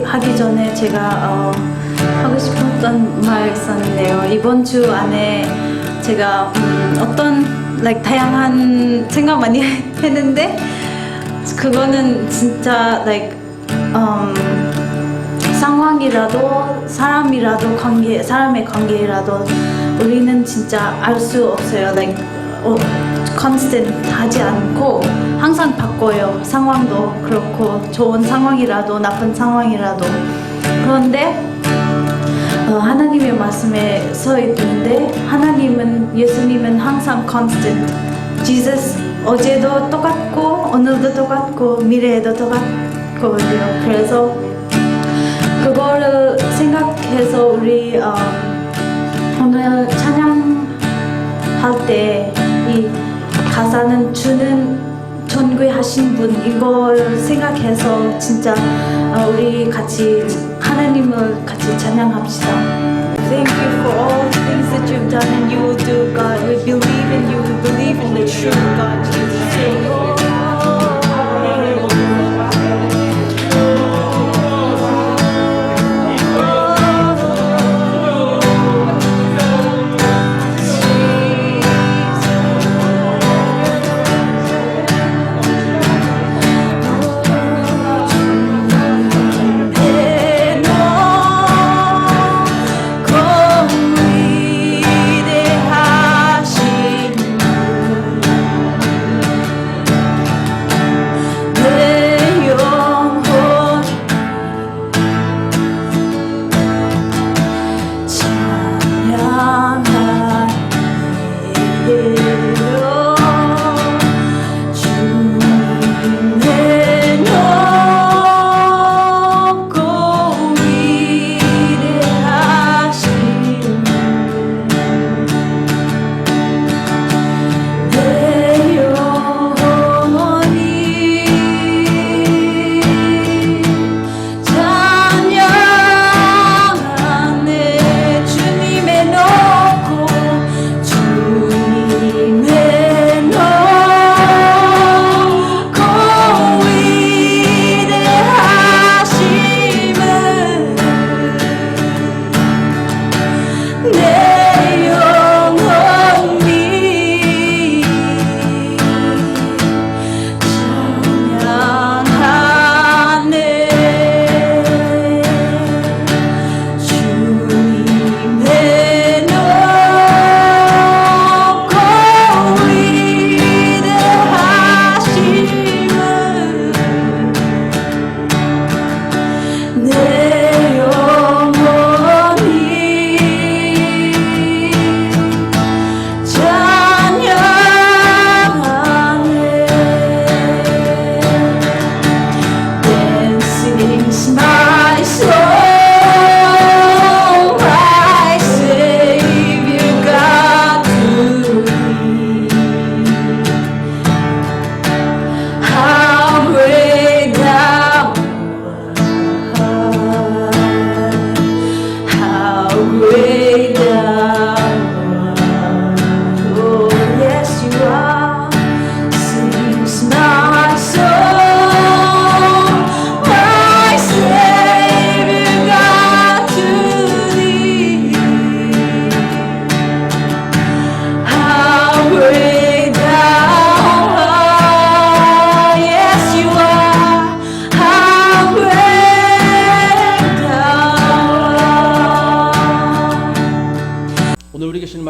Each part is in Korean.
하기 전에 제가 하고 싶었던 말 있었는데요. 이번 주 안에 제가 어떤 다양한 생각 많이 했는데 그거는 진짜 상황이라도 사람의 관계라도 우리는 진짜 알 수 없어요. constant 하지 않고 항상 바꿔요. 상황도 그렇고 좋은 상황이라도 나쁜 상황이라도. 그런데 하나님의 말씀에 써 있는데 예수님은 항상 constant. Jesus 어제도 똑같고 오늘도 똑같고 미래에도 똑같거든요. 그래서 그거를 생각해서 우리 오늘 찬양할 때 이 가사는 주는 존귀하신 분, 이걸 생각해서 진짜 우리 같이 하나님을 같이 찬양합시다. Thank you for all the things that you've done and you will do, God. We believe in you. We believe in the true God, Jesus.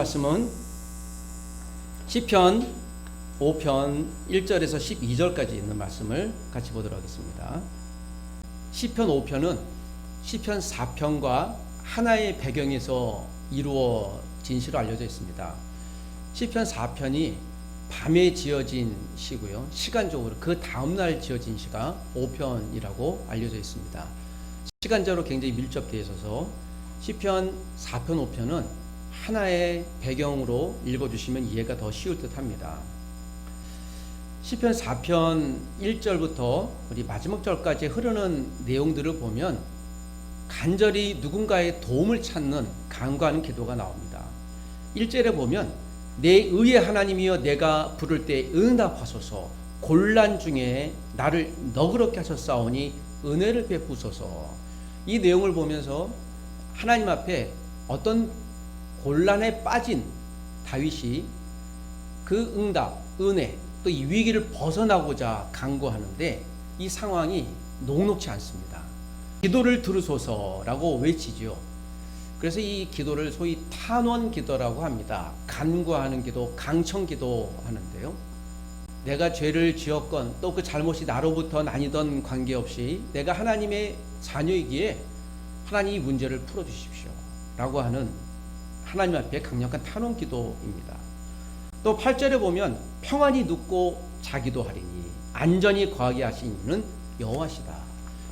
말씀은 시편 5편 1절에서 12절까지 있는 말씀을 같이 보도록 하겠습니다. 시편 5편은 시편 4편과 하나의 배경에서 이루어진 시로 알려져 있습니다. 시편 4편이 밤에 지어진 시고요. 시간적으로 그 다음날 지어진 시가 5편이라고 알려져 있습니다. 시간적으로 굉장히 밀접되어 있어서 시편 4편 5편은 하나의 배경으로 읽어주시면 이해가 더 쉬울 듯 합니다. 시편 4편 1절부터 우리 마지막 절까지 흐르는 내용들을 보면 간절히 누군가의 도움을 찾는 간구하는 기도가 나옵니다. 1절에 보면 내 의의 하나님이여 내가 부를 때 응답하소서, 곤란 중에 나를 너그럽게 하셨사오니 은혜를 베푸소서. 이 내용을 보면서 하나님 앞에 어떤 곤란에 빠진 다윗이 그 응답, 은혜, 또 이 위기를 벗어나고자 간구하는데 이 상황이 녹록치 않습니다. 기도를 들으소서라고 외치죠. 그래서 이 기도를 소위 탄원 기도라고 합니다. 간구하는 기도, 강청 기도 하는데요. 내가 죄를 지었건 또 그 잘못이 나로부터 나뉘던 관계없이 내가 하나님의 자녀이기에 하나님 이 문제를 풀어주십시오 라고 하는 하나님 앞에 강력한 탄원 기도입니다. 또 8절에 보면 평안히 눕고 자기도 하리니 안전히 거하게 하신 이는 여호와시다.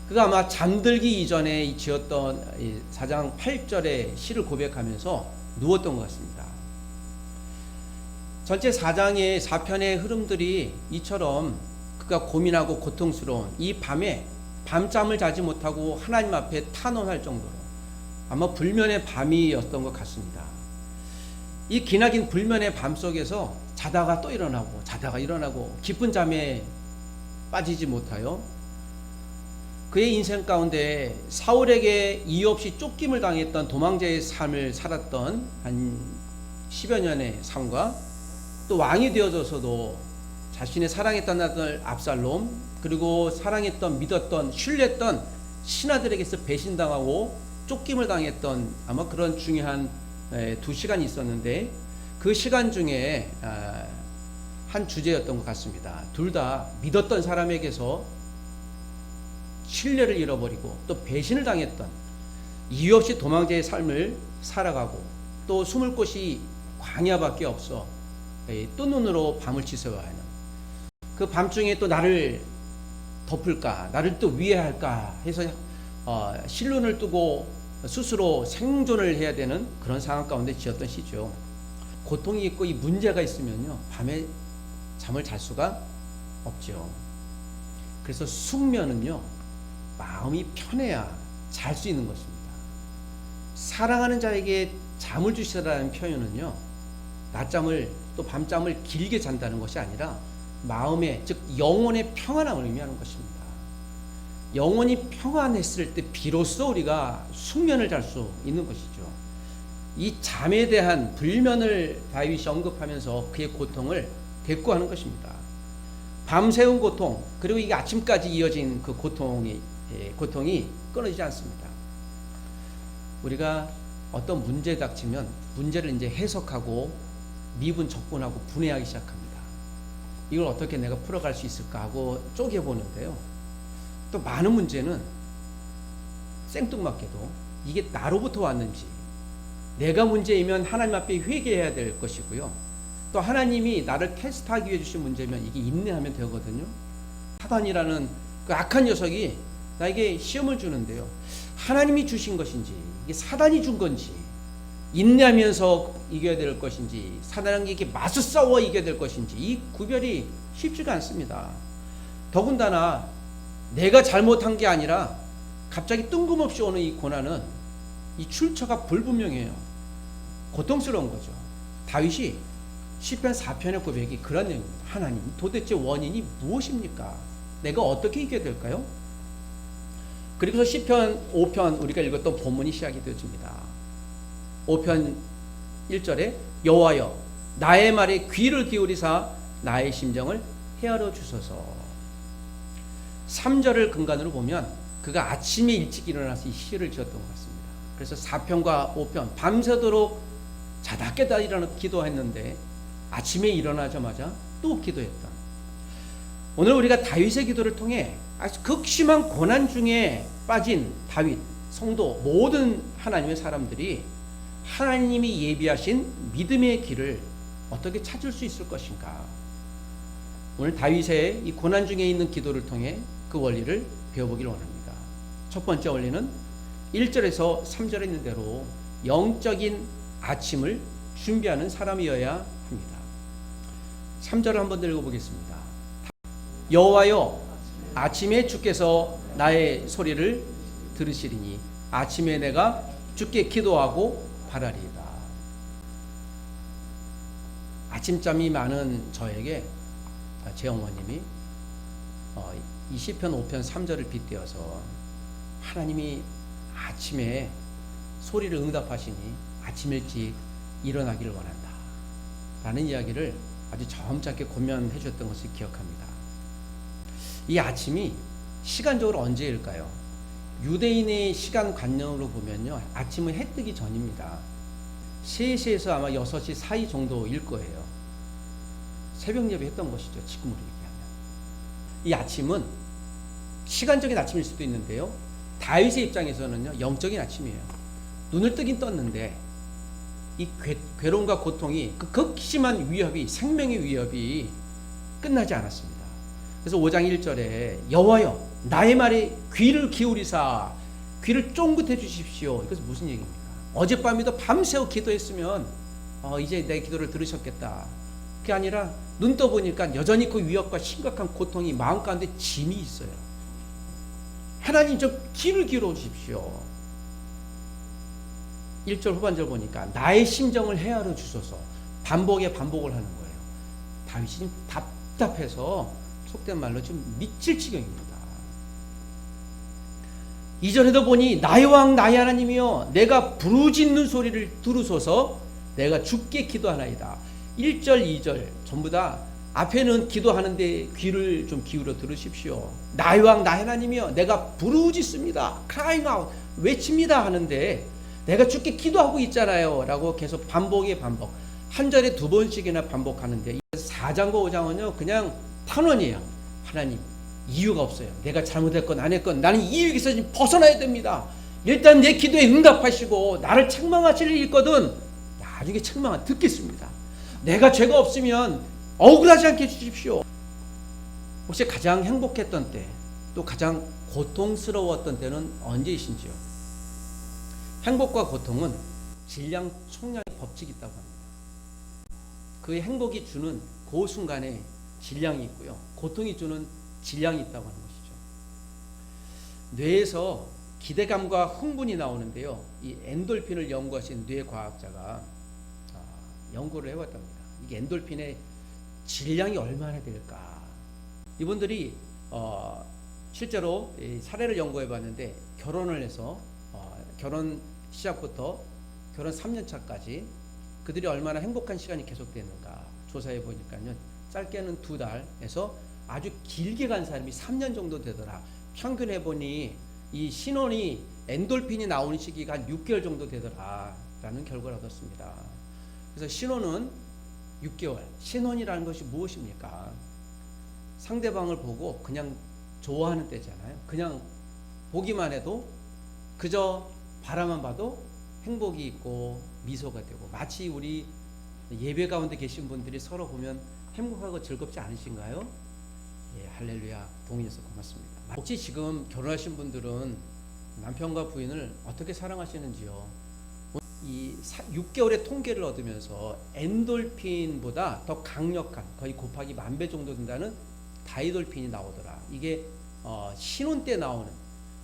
그가 아마 잠들기 이전에 지었던 4장 8절의 시를 고백하면서 누웠던 것 같습니다. 전체 4장의 4편의 흐름들이 이처럼 그가 고민하고 고통스러운 이 밤에 밤잠을 자지 못하고 하나님 앞에 탄원할 정도로 아마 불면의 밤이었던 것 같습니다. 이 기나긴 불면의 밤 속에서 자다가 또 일어나고 자다가 일어나고 깊은 잠에 빠지지 못하여 그의 인생 가운데 사울에게 이유 없이 쫓김을 당했던 도망자의 삶을 살았던 한 10여 년의 삶과 또 왕이 되어져서도 자신의 사랑했던 아들 압살롬 그리고 사랑했던 믿었던 신뢰했던 신하들에게서 배신당하고 쫓김을 당했던 아마 그런 중요한 2시간이 있었는데 그 시간 중에 한 주제였던 것 같습니다. 둘 다 믿었던 사람에게서 신뢰를 잃어버리고 또 배신을 당했던 이유 없이 도망자의 삶을 살아가고 또 숨을 곳이 광야밖에 없어 또 눈으로 밤을 지새워야 하는 그 밤중에 또 나를 덮을까 나를 또 위해할까 해서 실눈을 뜨고 스스로 생존을 해야 되는 그런 상황 가운데 지었던 시죠. 고통이 있고 이 문제가 있으면요 밤에 잠을 잘 수가 없죠. 그래서 숙면은요 마음이 편해야 잘 수 있는 것입니다. 사랑하는 자에게 잠을 주시라는 표현은요 낮잠을 또 밤잠을 길게 잔다는 것이 아니라 마음의 즉 영혼의 평안함을 의미하는 것입니다. 영혼이 평안했을 때 비로소 우리가 숙면을 잘 수 있는 것이죠. 이 잠에 대한 불면을 다윗이 언급하면서 그의 고통을 대꾸하는 것입니다. 밤새운 고통 그리고 이게 아침까지 이어진 그 고통이 끊어지지 않습니다. 우리가 어떤 문제에 닥치면 문제를 이제 해석하고 미분 적분하고 분해하기 시작합니다. 이걸 어떻게 내가 풀어갈 수 있을까 하고 쪼개보는데요. 또 많은 문제는 생뚱맞게도 이게 나로부터 왔는지 내가 문제이면 하나님 앞에 회개해야 될 것이고요. 또 하나님이 나를 테스트하기 위해 주신 문제면 이게 인내하면 되거든요. 사단이라는 그 악한 녀석이 나에게 시험을 주는데요. 하나님이 주신 것인지 이게 사단이 준 건지 인내하면서 이겨야 될 것인지 사단에게 맞서 싸워 이겨야 될 것인지 이 구별이 쉽지가 않습니다. 더군다나 내가 잘못한 게 아니라 갑자기 뜬금없이 오는 이 고난은 이 출처가 불분명해요. 고통스러운 거죠. 다윗이 시편 4편의 고백이 그런 내용입니다. 하나님 도대체 원인이 무엇입니까? 내가 어떻게 이겨야 될까요? 그리고서 시편 5편 우리가 읽었던 본문이 시작이 되어집니다. 5편 1절에 여호와여 나의 말에 귀를 기울이사 나의 심정을 헤아려 주소서. 3절을 근간으로 보면 그가 아침에 일찍 일어나서 이 시를 지었던 것 같습니다. 그래서 4편과 5편 밤새도록 자다 깨다 일어나 기도했는데 아침에 일어나자마자 또 기도했던 오늘 우리가 다윗의 기도를 통해 아주 극심한 고난 중에 빠진 다윗, 성도 모든 하나님의 사람들이 하나님이 예비하신 믿음의 길을 어떻게 찾을 수 있을 것인가. 오늘 다윗의 이 고난 중에 있는 기도를 통해 그 원리를 배워보기를 원합니다. 첫 번째 원리는 1절에서 3절에 있는 대로 영적인 아침을 준비하는 사람이어야 합니다. 3절을 한번 더 읽어보겠습니다. 여호와여 아침에 주께서 나의 소리를 들으시리니 아침에 내가 주께 기도하고 바라리이다. 아침잠이 많은 저에게 제 어머님이 이 시편 5편 3절을 빗대어서 하나님이 아침에 소리를 응답하시니 아침 일찍 일어나기를 원한다 라는 이야기를 아주 점잖게 권면해 주셨던 것을 기억합니다. 이 아침이 시간적으로 언제일까요? 유대인의 시간관념으로 보면요, 아침은 해 뜨기 전입니다. 3시에서 아마 6시 사이 정도일 거예요. 새벽 예배 했던 것이죠, 지금으로 얘기하면. 이 아침은 시간적인 아침일 수도 있는데요, 다윗의 입장에서는요, 영적인 아침이에요. 눈을 뜨긴 떴는데 이 괴로움과 고통이, 그 극심한 위협이, 생명의 위협이 끝나지 않았습니다. 그래서 5장 1절에 여호와여 나의 말에 귀를 기울이사 귀를 쫑긋해 주십시오. 이것은 무슨 얘기입니까? 어젯밤에도 밤새워 기도했으면 이제 내 기도를 들으셨겠다. 그게 아니라 눈 떠보니까 여전히 그 위협과 심각한 고통이 마음 가운데 짐이 있어요. 하나님 좀 귀를 기울여 주십시오. 1절 후반절 보니까 나의 심정을 헤아려 주소서. 반복을 하는 거예요. 다윗이 답답해서 속된 말로 지금 미칠 지경입니다. 2절에도 보니 나의 왕 나의 하나님이여 내가 부르짖는 소리를 들으소서. 내가 주께 기도하나이다. 1절 2절 전부 다 앞에는 기도하는데 귀를 좀 기울여 들으십시오. 나의 왕 나의 하나님이여 내가 부르짖습니다. crying out 외칩니다 하는데 내가 주께 기도하고 있잖아요 라고 계속 반복. 한 절에 2번씩이나 반복하는데 4장과 5장은요 그냥 탄원이에요. 하나님 이유가 없어요. 내가 잘못했건 안 했건 나는 이 위기에서 지금 벗어나야 됩니다. 일단 내 기도에 응답하시고 나를 책망하실 일이 있거든 나중에 책망을 듣겠습니다. 내가 죄가 없으면 억울하지 않게 해주십시오. 혹시 가장 행복했던 때, 또 가장 고통스러웠던 때는 언제이신지요? 행복과 고통은 질량 총량의 법칙이 있다고 합니다. 그 행복이 주는 그 순간에 질량이 있고요, 고통이 주는 질량이 있다고 하는 것이죠. 뇌에서 기대감과 흥분이 나오는데요, 이 엔돌핀을 연구하신 뇌과학자가 연구를 해봤답니다. 이게 엔돌핀의 질량이 얼마나 될까? 이분들이 실제로 사례를 연구해봤는데 결혼을 해서 결혼 시작부터 결혼 3년 차까지 그들이 얼마나 행복한 시간이 계속되는가 조사해 보니까요, 짧게는 2달에서 아주 길게 간 사람이 3년 정도 되더라. 평균 해보니 이 신혼이 엔돌핀이 나오는 시기가 한 6개월 정도 되더라 라는 결과를 얻었습니다. 그래서 신혼은 6개월. 신혼이라는 것이 무엇입니까? 상대방을 보고 그냥 좋아하는 때잖아요. 그냥 보기만 해도 그저 바라만 봐도 행복이 있고 미소가 되고, 마치 우리 예배 가운데 계신 분들이 서로 보면 행복하고 즐겁지 않으신가요? 예, 할렐루야. 동의해서 고맙습니다. 혹시 지금 결혼하신 분들은 남편과 부인을 어떻게 사랑하시는지요? 이 6개월의 통계를 얻으면서 엔돌핀보다 더 강력한, 거의 곱하기 10,000배 정도 된다는 다이돌핀이 나오더라. 이게 신혼 때 나오는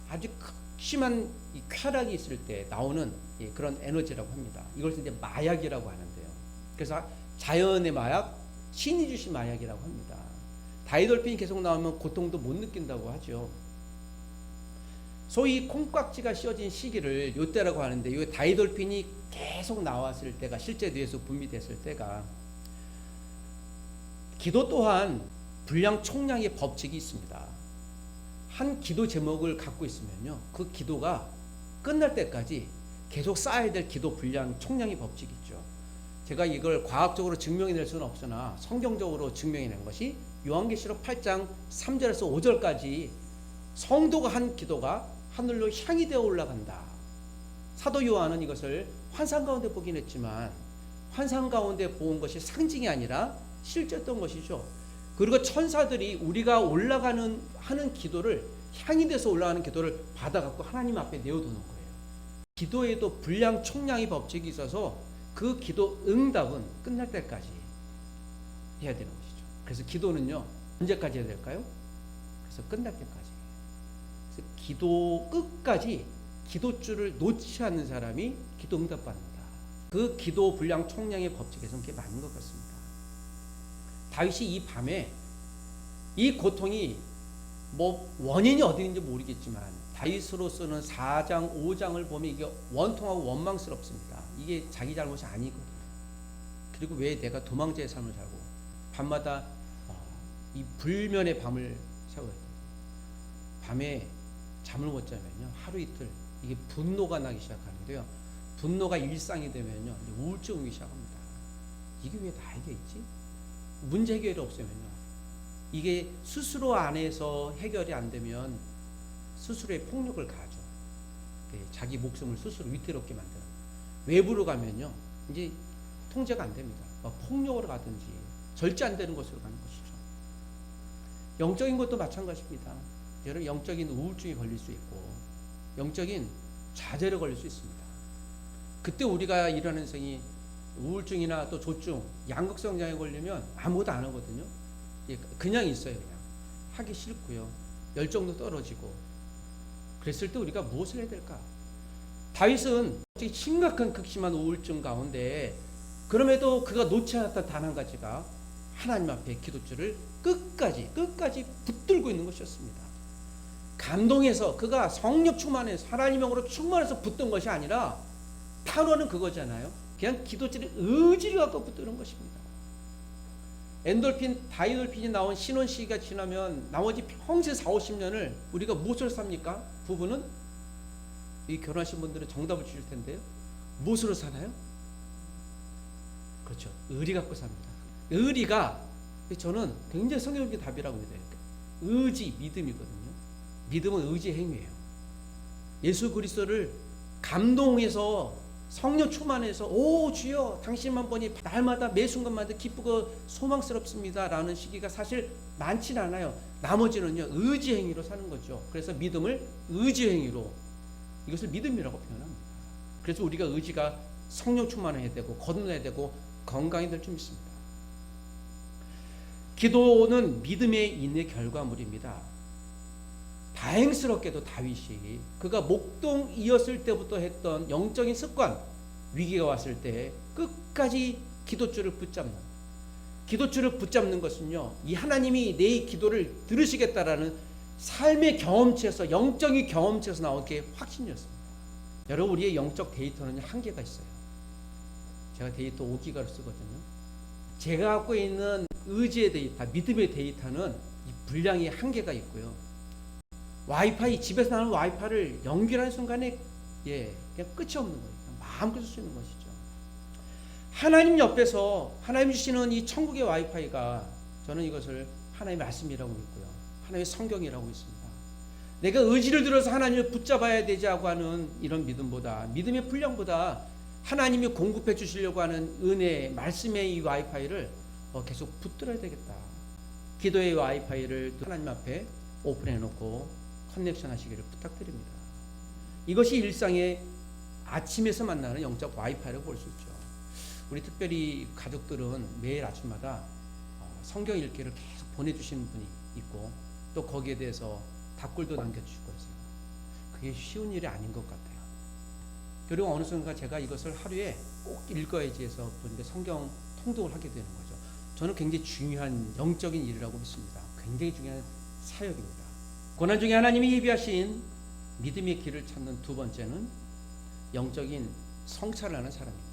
아주 극심한 이 쾌락이 있을 때 나오는 그런 에너지라고 합니다. 이걸 이제 마약이라고 하는데요. 그래서 자연의 마약, 신이 주신 마약이라고 합니다. 다이돌핀이 계속 나오면 고통도 못 느낀다고 하죠. 소위 콩깍지가 씌워진 시기를 요때라고 하는데, 이 다이돌핀이 계속 나왔을 때가, 실제 뇌에서 분비됐을 때가, 기도 또한 분량 총량의 법칙이 있습니다. 한 기도 제목을 갖고 있으면요, 그 기도가 끝날 때까지 계속 쌓아야 될 기도 분량 총량의 법칙이 있죠. 제가 이걸 과학적으로 증명해낼 수는 없으나 성경적으로 증명해낸 것이 요한계시록 8장 3절에서 5절까지 성도가 한 기도가 하늘로 향이 되어 올라간다. 사도 요한은 이것을 환상 가운데 보긴 했지만 환상 가운데 본 것이 상징이 아니라 실제였던 것이죠. 그리고 천사들이 우리가 올라가는 하는 기도를, 향이 돼서 올라가는 기도를 받아갖고 하나님 앞에 내어두는 거예요. 기도에도 분량 총량의 법칙이 있어서 그 기도 응답은 끝날 때까지 해야 되는 것이죠. 그래서 기도는요, 언제까지 해야 될까요? 그래서 끝날 때까지. 그래서 기도 끝까지 기도줄을 놓지 않는 사람이 기도 응답받는다. 그 기도 분량 총량의 법칙에서는 그게 맞는 것 같습니다. 다윗이 이 밤에 이 고통이 뭐 원인이 어디 있는지 모르겠지만 다윗으로서는 4장, 5장을 보면 이게 원통하고 원망스럽습니다. 이게 자기 잘못이 아니거든요. 그리고 왜 내가 도망자의 삶을 살고 밤마다 이 불면의 밤을 새워야 돼요. 밤에 잠을 못 자면요, 하루 이틀 이게 분노가 나기 시작하는데요. 분노가 일상이 되면요, 이제 우울증이 오기 시작합니다. 이게 왜 나에게 있지? 문제 해결이 없으면요, 이게 스스로 안에서 해결이 안 되면 스스로의 폭력을 가하죠. 자기 목숨을 스스로 위태롭게 만드는. 외부로 가면요, 이제 통제가 안 됩니다. 폭력으로 가든지 절제 안 되는 것으로 가는 것이죠. 영적인 것도 마찬가지입니다. 여러분, 영적인 우울증이 걸릴 수 있고 영적인 좌절에 걸릴 수 있습니다. 그때 우리가 일하는 생이 우울증이나 또 조증, 양극성장애 걸리면 아무것도 안 하거든요. 그냥 있어요. 그냥 하기 싫고요, 열정도 떨어지고. 그랬을 때 우리가 무엇을 해야 될까? 다윗은 심각한 극심한 우울증 가운데 그럼에도 그가 놓지 않았던 단 한 가지가 하나님 앞에 기도줄을 끝까지 붙들고 있는 것이었습니다. 감동해서 그가 성령 충만해서 하나님의 영으로 충만해서 붙든 것이 아니라 탄원은 그거잖아요. 그냥 기도줄에 의지를 갖고 붙드는 것입니다. 엔돌핀, 다이돌핀이 나온 신혼 시기가 지나면 나머지 평생 40-50년을 우리가 무엇을 삽니까? 부부는 이 결혼하신 분들은 정답을 주실 텐데요. 무엇으로 사나요? 그렇죠. 의리 갖고 삽니다. 의리가 저는 굉장히 성경적인 답이라고 믿어요. 의지, 믿음이거든요. 믿음은 의지의 행위예요. 예수 그리스도를 감동해서 성령 충만해서 오 주여 당신만 보니 날마다 매 순간마다 기쁘고 소망스럽습니다 라는 시기가 사실 많지는 않아요. 나머지는요, 의지 행위로 사는 거죠. 그래서 믿음을 의지 행위로, 이것을 믿음이라고 표현합니다. 그래서 우리가 의지가 성령 충만해야 되고 거듭나야 되고 건강이 될 줄 믿습니다. 기도는 믿음의 인의 결과물입니다. 다행스럽게도 다윗이 그가 목동이었을 때부터 했던 영적인 습관, 위기가 왔을 때 끝까지 기도줄을 붙잡는 것은요, 이 하나님이 내 기도를 들으시겠다라는 삶의 경험치에서, 영적인 경험치에서 나온 게 확신이었습니다. 여러분, 우리의 영적 데이터는 한계가 있어요. 제가 데이터 5기가를 쓰거든요. 제가 갖고 있는 의지의 데이터, 믿음의 데이터는 이 분량이 한계가 있고요. 와이파이, 집에서 나는 와이파이를 연결하는 순간에 그냥 끝이 없는 거예요. 마음껏 쓸 수 있는 것이죠. 하나님 옆에서 하나님 주시는 이 천국의 와이파이가, 저는 이것을 하나님의 말씀이라고 믿고요, 하나님의 성경이라고 믿습니다. 내가 의지를 들어서 하나님을 붙잡아야 되자고 하는 이런 믿음보다, 믿음의 분량보다 하나님이 공급해 주시려고 하는 은혜, 말씀의 이 와이파이를 계속 붙들어야 되겠다. 기도의 와이파이를 하나님 앞에 오픈해 놓고 커넥션 하시기를 부탁드립니다. 이것이 일상의 아침에서 만나는 영적 와이파이라고 볼 수 있죠. 우리 특별히 가족들은 매일 아침마다 성경 읽기를 계속 보내주시는 분이 있고, 또 거기에 대해서 답글도 남겨주시고 해서요. 그게 쉬운 일이 아닌 것 같아요. 그리고 어느 순간 제가 이것을 하루에 꼭 읽어야지 해서 보니까 성경 통독을 하게 되는 거죠. 저는 굉장히 중요한 영적인 일이라고 믿습니다. 굉장히 중요한 사역입니다. 고난 중에 하나님이 예비하신 믿음의 길을 찾는 두 번째는 영적인 성찰을 하는 사람입니다.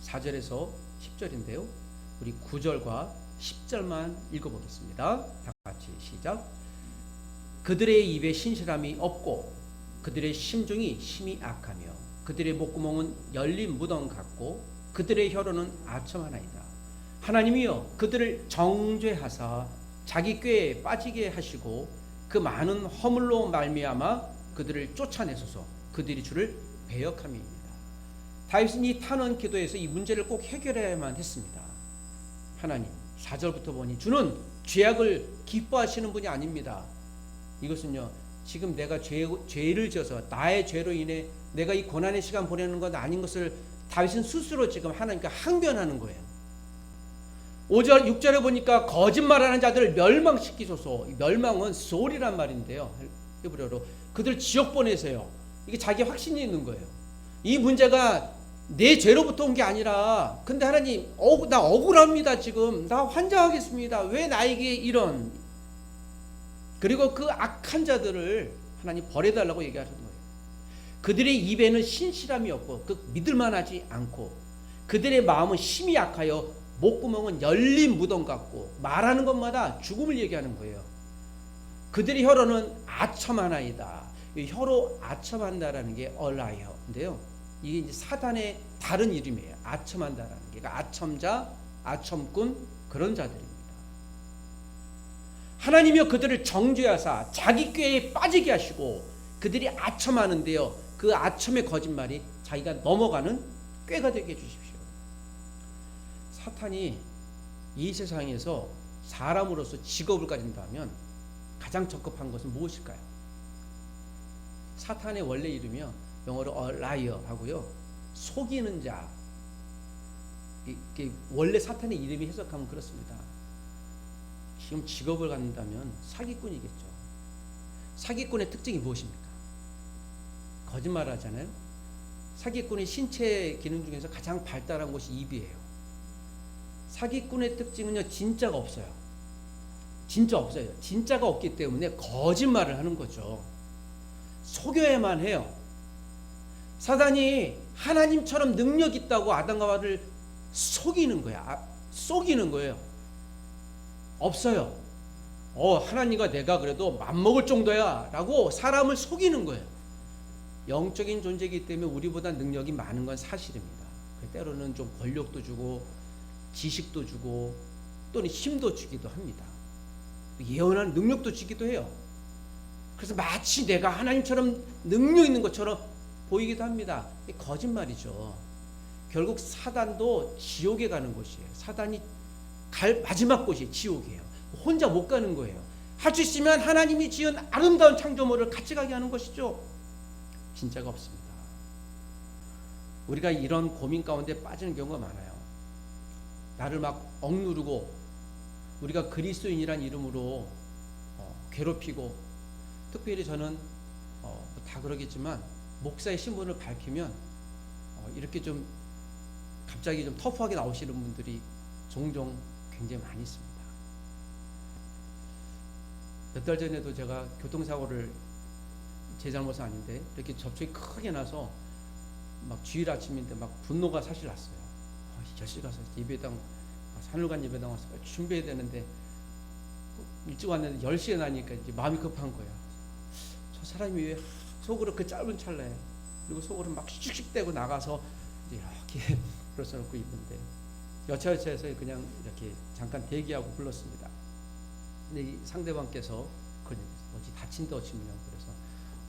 4절에서 10절인데요. 우리 9절과 10절만 읽어보겠습니다. 다 같이 시작. 그들의 입에 신실함이 없고 그들의 심중이 심히 악하며 그들의 목구멍은 열린 무덤 같고 그들의 혀로는 아첨하나이다. 하나님이여 그들을 정죄하사 자기 꾀에 빠지게 하시고 그 많은 허물로 말미암아 그들을 쫓아내소서. 그들이 주를 배역함이니이다. 다윗은 이 탄원 기도에서 이 문제를 꼭 해결해야만 했습니다. 하나님, 4절부터 보니 주는 죄악을 기뻐하시는 분이 아닙니다. 이것은요, 지금 내가 죄를 지어서 나의 죄로 인해 내가 이 고난의 시간 보내는 건 아닌 것을 다윗은 스스로 지금 하나님께 항변하는 거예요. 5절, 6절에 보니까 거짓말하는 자들을 멸망시키소서. 멸망은 소리란 말인데요, 히브리어로 그들 지옥 보내세요. 이게 자기 확신이 있는 거예요. 이 문제가 내 죄로부터 온 게 아니라, 근데 하나님 나 억울합니다. 지금 나 환장하겠습니다. 왜 나에게 이런. 그리고 그 악한 자들을 하나님 버려달라고 얘기하시는 거예요. 그들의 입에는 신실함이 없고 그 믿을만하지 않고 그들의 마음은 힘이 약하여 목구멍은 열린 무덤 같고 말하는 것마다 죽음을 얘기하는 거예요. 그들의 혀로는 아첨하나이다. 이 혀로 아첨한다라는 게 얼라이어인데요. 이게 이제 사단의 다른 이름이에요. 아첨한다라는 게. 그러니까 아첨자, 아첨꾼 그런 자들입니다. 하나님이여 그들을 정죄하사 자기 꾀에 빠지게 하시고 그들이 아첨하는데요. 그 아첨의 거짓말이 자기가 넘어가는 꾀가 되게 해주십시오. 사탄이 이 세상에서 사람으로서 직업을 가진다면 가장 적합한 것은 무엇일까요? 사탄의 원래 이름이요. 영어로 liar 하고요. 속이는 자. 이게 원래 사탄의 이름이 해석하면 그렇습니다. 지금 직업을 갖는다면 사기꾼이겠죠. 사기꾼의 특징이 무엇입니까? 거짓말을 하잖아요. 사기꾼의 신체 기능 중에서 가장 발달한 곳이 입이에요. 사기꾼의 특징은요, 진짜가 없어요. 진짜 없어요. 진짜가 없기 때문에 거짓말을 하는 거죠. 속여야만 해요. 사단이 하나님처럼 능력 있다고 아담과 하와를 속이는 거야. 속이는 거예요. 없어요. 하나님과 내가 그래도 맘먹을 정도야 라고 사람을 속이는 거예요. 영적인 존재이기 때문에 우리보다 능력이 많은 건 사실입니다. 때로는 좀 권력도 주고 지식도 주고 또는 힘도 주기도 합니다. 예언하는 능력도 주기도 해요. 그래서 마치 내가 하나님처럼 능력 있는 것처럼 보이기도 합니다. 거짓말이죠. 결국 사단도 지옥에 가는 곳이에요. 사단이 갈 마지막 곳이 지옥이에요. 혼자 못 가는 거예요. 할 수 있으면 하나님이 지은 아름다운 창조물을 같이 가게 하는 것이죠. 진짜가 없습니다. 우리가 이런 고민 가운데 빠지는 경우가 많아요. 나를 막 억누르고 우리가 그리스도인이란 이름으로 괴롭히고, 특별히 저는 다 그러겠지만 목사의 신분을 밝히면 이렇게 좀 갑자기 좀 터프하게 나오시는 분들이 종종 굉장히 많이 있습니다. 몇 달 전에도 제가 교통사고를, 제 잘못은 아닌데 이렇게 접촉이 크게 나서 막 주일 아침인데 막 분노가 사실 났어요. 10시 가서 예배당, 산울간 예배당 와서 준비해야 되는데 일찍 왔는데 10시에 나니까 이제 마음이 급한 거예요. 저 사람이 왜 속으로 그 짧은 찰나에, 그리고 속으로 막 씩씩대고 나가서 이렇게 불러놓고 있는데 여차여차해서 그냥 이렇게 잠깐 대기하고 불렀습니다. 근데 이 상대방께서 그러니까 어찌 다친데 어찌냐고 그래서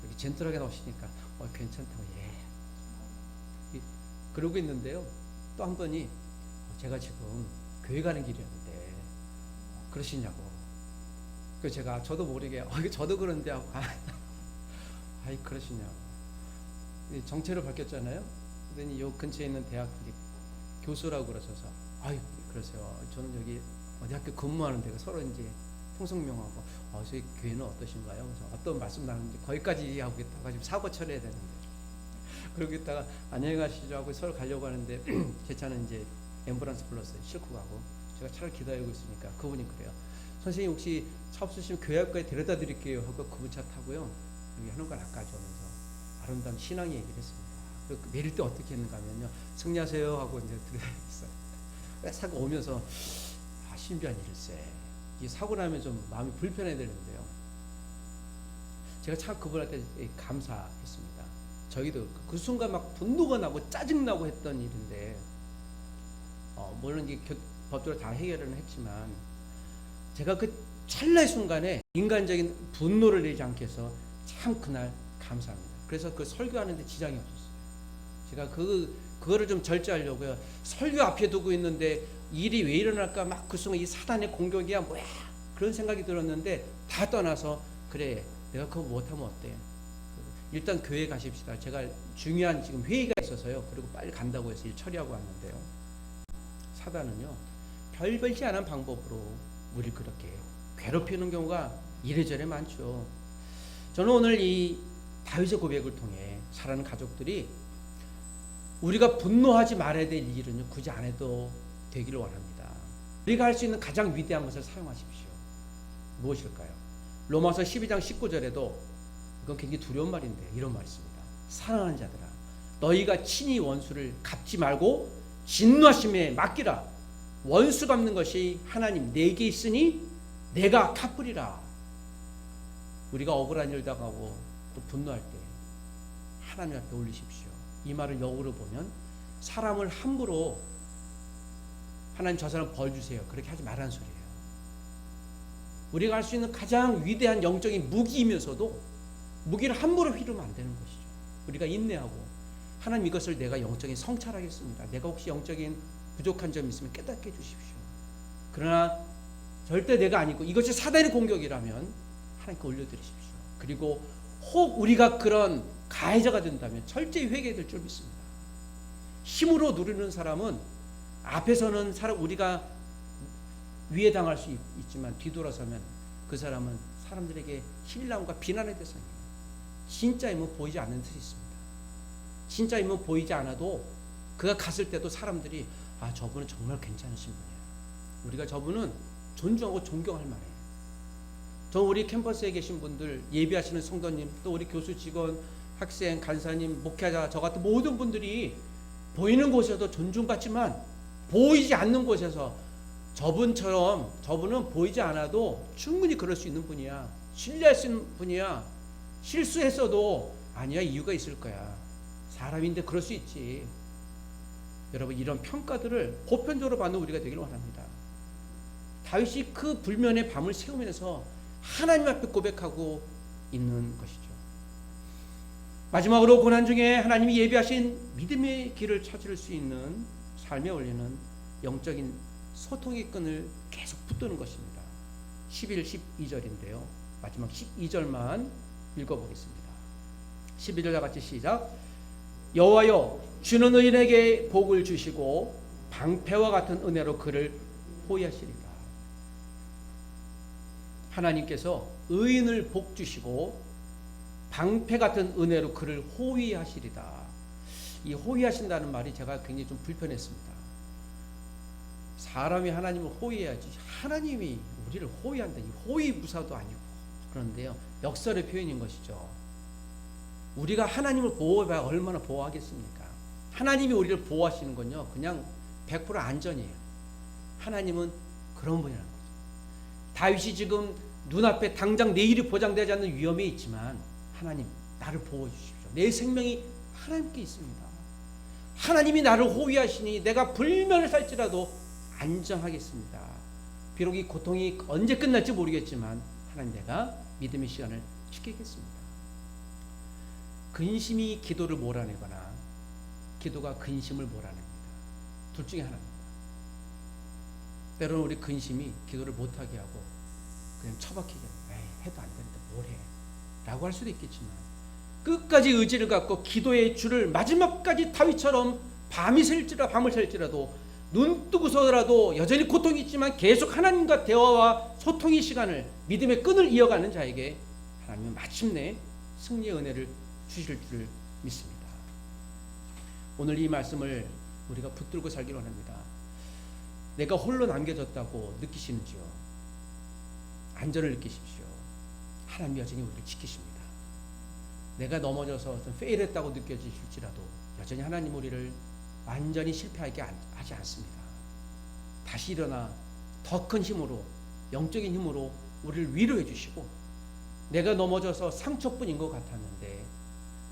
이렇게 젠틀하게 나오시니까 괜찮다고 그러고 있는데요. 또 한 번이 제가 지금 교회 가는 길이었는데 그러시냐고. 그래서 제가 저도 모르게 저도 그런데 하고 아이 그러시냐고. 정체를 밝혔잖아요. 그랬더니 요 근처에 있는 대학 교수라고 그러셔서 아이 그러세요. 저는 여기 어디 학교 근무하는 데가 서로 이제 통성명하고 저희 교회는 어떠신가요? 그래서 어떤 말씀 나누는지 거기까지 하고 있다가 지금 사고 처리해야 되는데 그러고 있다가 안녕히 가시죠 하고 서로 가려고 하는데 제 차는 이제 앰뷸런스 불렀어요. 싣고 가고 제가 차를 기다리고 있으니까 그분이 그래요. 선생님 혹시 차 없으시면 교회 앞까지 데려다 드릴게요 하고 그분 차 타고요. 여기 하는관 앞까지 오면서 아름다운 신앙 얘기를 했습니다. 그리고 내릴 때 어떻게 했는가 하면요. 승리하세요 하고 이제 들어있어요. 사고 오면서 신비한 일일세. 이 사고 나면 좀 마음이 불편해야 되는데요. 제가 참 그분한테 감사했습니다. 저희도 그 순간 막 분노가 나고 짜증나고 했던 일인데 물론 이제 법적으로 다 해결은 했지만 제가 그 찰나의 순간에 인간적인 분노를 내지 않게 해서 참 그날 감사합니다. 그래서 그 설교하는데 지장이 없었어요. 제가 그거를 좀 절제하려고요. 설교 앞에 두고 있는데 일이 왜 일어날까 막 그 순간 이 사단의 공격이야 뭐야 그런 생각이 들었는데 다 떠나서 그래 내가 그거 못하면 어때? 일단 교회 가십시다. 제가 중요한 지금 회의가 있어서요. 그리고 빨리 간다고 해서 일 처리하고 왔는데요. 사단은요 별별지 않은 방법으로 우리를 그렇게 괴롭히는 경우가 이래저래 많죠. 저는 오늘 이 다윗의 고백을 통해 살아가는 가족들이 우리가 분노하지 말아야 될 일은요 굳이 안 해도 되기를 원합니다. 우리가 할 수 있는 가장 위대한 것을 사용하십시오. 무엇일까요? 로마서 12장 19절에도 이건 굉장히 두려운 말인데 이런 말이 있습니다. 사랑하는 자들아, 너희가 친히 원수를 갚지 말고 진노하심에 맡기라. 원수 갚는 것이 하나님 내게 있으니 내가 갚으리라. 우리가 억울한 일 당하고 또 분노할 때 하나님 앞에 올리십시오. 이 말을 역으로 보면 사람을 함부로 하나님 저 사람 벌 주세요, 그렇게 하지 말라는 소리예요. 우리가 할 수 있는 가장 위대한 영적인 무기이면서도 무기를 함부로 휘두르면 안 되는 것이죠. 우리가 인내하고 하나님 이것을 내가 영적인 성찰하겠습니다. 내가 혹시 영적인 부족한 점이 있으면 깨닫게 해주십시오. 그러나 절대 내가 아니고 이것이 사단의 공격이라면 하나님께 올려드리십시오. 그리고 혹 우리가 그런 가해자가 된다면 철저히 회개될 줄 믿습니다. 힘으로 누르는 사람은 앞에서는 우리가 위해 당할 수 있지만 뒤돌아서면 그 사람은 사람들에게 신랑과 비난의 대상이에요. 진짜 힘은 보이지 않는 뜻이 있습니다. 진짜 힘은 보이지 않아도 그가 갔을 때도 사람들이 저분은 정말 괜찮으신 분이야. 우리가 저분은 존중하고 존경할 만해요. 저 우리 캠퍼스에 계신 분들, 예비하시는 성도님, 또 우리 교수 직원, 학생, 간사님, 목회자, 저 같은 모든 분들이 보이는 곳에서 존중받지만 보이지 않는 곳에서 저분은 보이지 않아도 충분히 그럴 수 있는 분이야. 신뢰할 수 있는 분이야. 실수했어도 아니야, 이유가 있을 거야. 사람인데 그럴 수 있지. 여러분, 이런 평가들을 보편적으로 받는 우리가 되기를 원합니다. 다윗이 그 불면의 밤을 새우면서 하나님 앞에 고백하고 있는 것이죠. 마지막으로 고난 중에 하나님이 예비하신 믿음의 길을 찾을 수 있는 삶에 올리는 영적인 소통의 끈을 계속 붙드는 것입니다. 11, 12절인데요. 마지막 12절만 읽어보겠습니다. 12절 다 같이 시작. 여호와여, 주는 의인에게 복을 주시고 방패와 같은 은혜로 그를 호위하시리다. 하나님께서 의인을 복 주시고 방패 같은 은혜로 그를 호위하시리다. 이 호위하신다는 말이 제가 굉장히 좀 불편했습니다. 사람이 하나님을 호위해야지 하나님이 우리를 호위한다. 이 호위무사도 아니고. 그런데요, 역설의 표현인 것이죠. 우리가 하나님을 보호해봐야 얼마나 보호하겠습니까? 하나님이 우리를 보호하시는 건요, 그냥 100% 안전이에요. 하나님은 그런 분이라는 거죠. 다윗이 지금 눈앞에 당장 내일이 보장되지 않는 위험이 있지만 하나님, 나를 보호해 주십시오. 내 생명이 하나님께 있습니다. 하나님이 나를 호위하시니 내가 불면을 살지라도 안정하겠습니다. 비록 이 고통이 언제 끝날지 모르겠지만 하나님, 내가 믿음의 시간을 지키겠습니다. 근심이 기도를 몰아내거나 기도가 근심을 몰아냅니다. 둘 중에 하나입니다. 때로는 우리 근심이 기도를 못하게 하고 그냥 처박히게 해도 안 되는데 뭘 해? 라고 할 수도 있겠지만 끝까지 의지를 갖고 기도의 줄을 마지막까지 다윗처럼 밤을 샐지라도 눈 뜨고서라도 여전히 고통이 있지만 계속 하나님과 대화와 소통의 시간을, 믿음의 끈을 이어가는 자에게 하나님은 마침내 승리의 은혜를 주실 줄 믿습니다. 오늘 이 말씀을 우리가 붙들고 살기를 원합니다. 내가 홀로 남겨졌다고 느끼시는지요? 안전을 느끼십시오. 하나님이 여전히 우리를 지키십니다. 내가 넘어져서 좀 페일했다고 느껴지실지라도 여전히 하나님 우리를 완전히 실패하게 하지 않습니다. 다시 일어나 더 큰 힘으로, 영적인 힘으로 우리를 위로해 주시고, 내가 넘어져서 상처뿐인 것 같았는데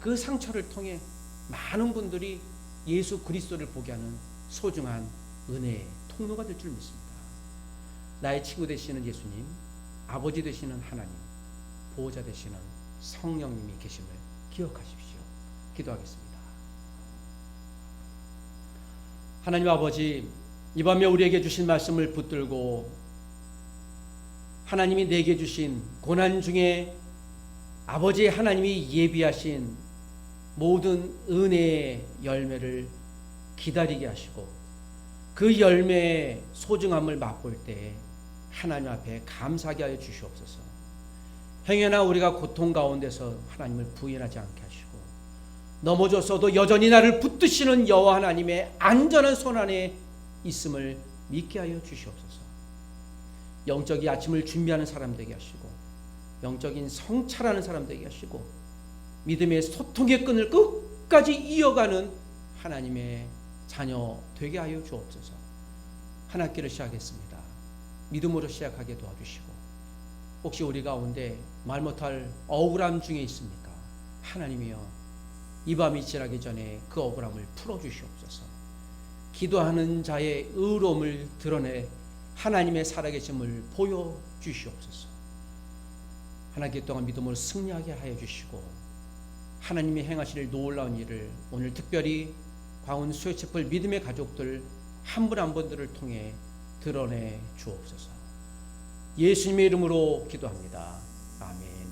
그 상처를 통해 많은 분들이 예수 그리스도를 보게 하는 소중한 은혜의 통로가 될 줄 믿습니다. 나의 친구 되시는 예수님, 아버지 되시는 하나님, 보호자 되시는 성령님이 계심을 기억하십시오. 기도하겠습니다. 하나님 아버지, 이 밤에 우리에게 주신 말씀을 붙들고 하나님이 내게 주신 고난 중에 아버지 하나님이 예비하신 모든 은혜의 열매를 기다리게 하시고 그 열매의 소중함을 맛볼 때 하나님 앞에 감사하게 하여 주시옵소서. 행여나 우리가 고통 가운데서 하나님을 부인하지 않게 하시고 넘어졌어도 여전히 나를 붙드시는 여호와 하나님의 안전한 손 안에 있음을 믿게 하여 주시옵소서. 영적인 아침을 준비하는 사람 되게 하시고 영적인 성찰하는 사람 되게 하시고 믿음의 소통의 끈을 끝까지 이어가는 하나님의 자녀 되게 하여 주옵소서. 한 학기를 시작했습니다. 믿음으로 시작하게 도와주시고 혹시 우리 가운데 말 못할 억울함 중에 있습니까? 하나님이여 이 밤이 지나기 전에 그 억울함을 풀어주시옵소서. 기도하는 자의 의로움을 드러내 하나님의 살아계심을 보여주시옵소서. 한 학기 동안 믿음으로 승리하게 하여 주시고 하나님이 행하실 놀라운 일을 오늘 특별히 광운 수요체플 믿음의 가족들 한 분 한 분들을 통해 드러내 주옵소서. 예수님의 이름으로 기도합니다. 아멘.